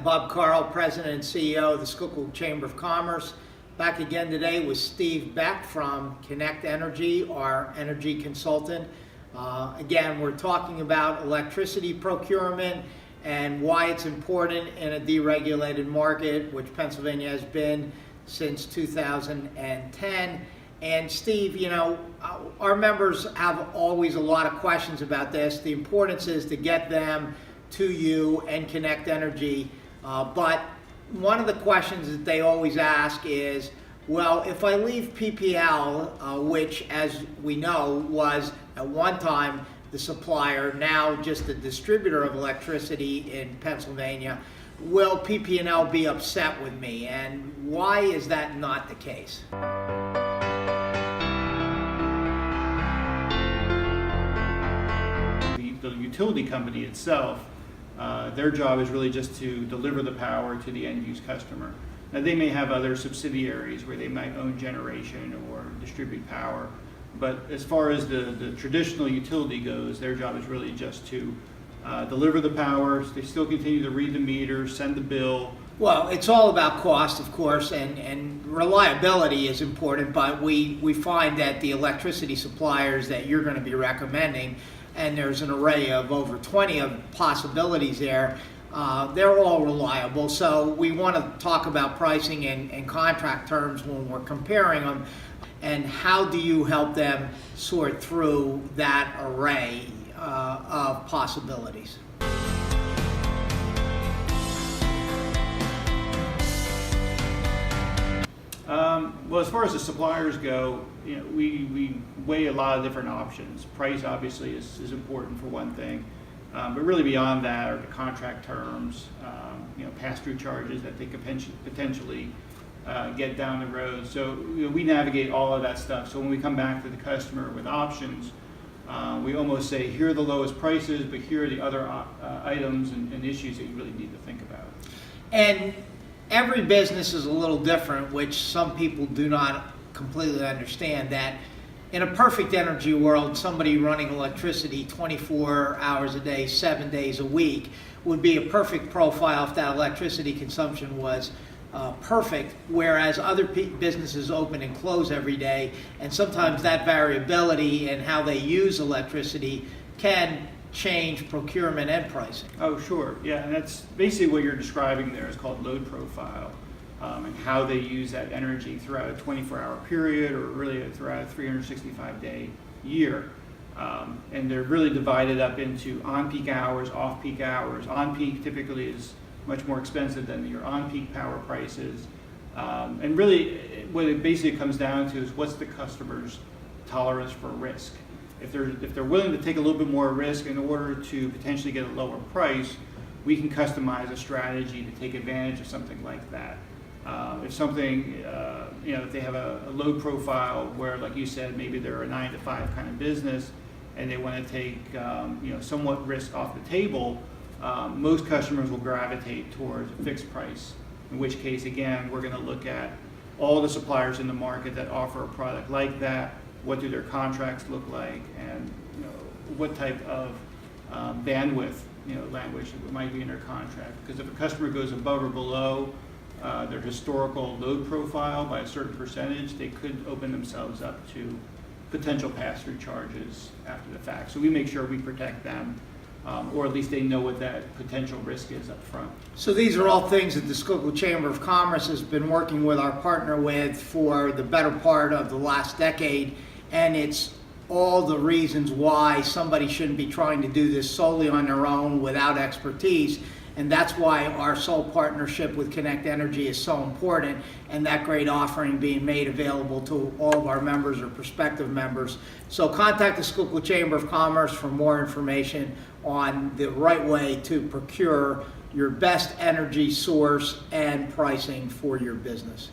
Bob Carl, President and CEO of the Schuylkill Chamber of Commerce. Back again today with Steve Beck from Kinect Energy, our energy consultant. Again, we're talking about electricity procurement and why it's important in a deregulated market, which Pennsylvania has been since 2010. And Steve, you know, our members have always a lot of questions about this. The importance is to get them to you and Kinect Energy. But one of the questions that they always ask is, well, if I leave PPL, which as we know was at one time the supplier, now just the distributor of electricity in Pennsylvania, will PP&L be upset with me? And why is that not the case? The utility company itself, their job is really just to deliver the power to the end-use customer. Now, they may have other subsidiaries where they might own generation or distribute power, but as far as the traditional utility goes, their job is really just to deliver the power. They still continue to read the meter, send the bill. Well, it's all about cost, of course, and reliability is important, but we find that the electricity suppliers that you're going to be recommending, and there's an array of over 20 of possibilities there, they're all reliable. So we want to talk about pricing and contract terms when we're comparing them, and how do you help them sort through that array of possibilities? Well, as far as the suppliers go, you know, we weigh a lot of different options. Price obviously is important for one thing, but really beyond that are the contract terms, you know, pass-through charges that they could potentially get down the road. So you know, we navigate all of that stuff. So when we come back to the customer with options, we almost say, here are the lowest prices, but here are the other items and issues that you really need to think about. And every business is a little different, which some people do not completely understand, that in a perfect energy world, somebody running electricity 24 hours a day, 7 days a week would be a perfect profile if that electricity consumption was perfect, whereas other businesses open and close every day, and sometimes that variability in how they use electricity can change procurement and pricing. Oh, sure. Yeah, and that's basically what you're describing there is called load profile, and how they use that energy throughout a 24-hour period, or really throughout a 365-day year. And they're really divided up into on-peak hours, off-peak hours. On-peak typically is much more expensive than your on-peak power prices. And really what it basically comes down to is what's the customer's tolerance for risk. If they're willing to take a little bit more risk in order to potentially get a lower price, we can customize a strategy to take advantage of something like that. If something, you know, if they have a load profile where, like you said, maybe they're a 9 to 5 kind of business, and they want to take, you know, somewhat risk off the table, most customers will gravitate towards a fixed price. In which case, again, we're going to look at all the suppliers in the market that offer a product like that. What do their contracts look like, and you know, what type of bandwidth, you know, language might be in their contract. Because if a customer goes above or below their historical load profile by a certain percentage, they could open themselves up to potential pass-through charges after the fact. So we make sure we protect them, or at least they know what that potential risk is up front. So these are all things that the Schuylkill Chamber of Commerce has been working with our partner with for the better part of the last decade. And it's all the reasons why somebody shouldn't be trying to do this solely on their own without expertise. And that's why our sole partnership with Kinect Energy is so important, and that great offering being made available to all of our members or prospective members. So contact the Schuylkill Chamber of Commerce for more information on the right way to procure your best energy source and pricing for your business.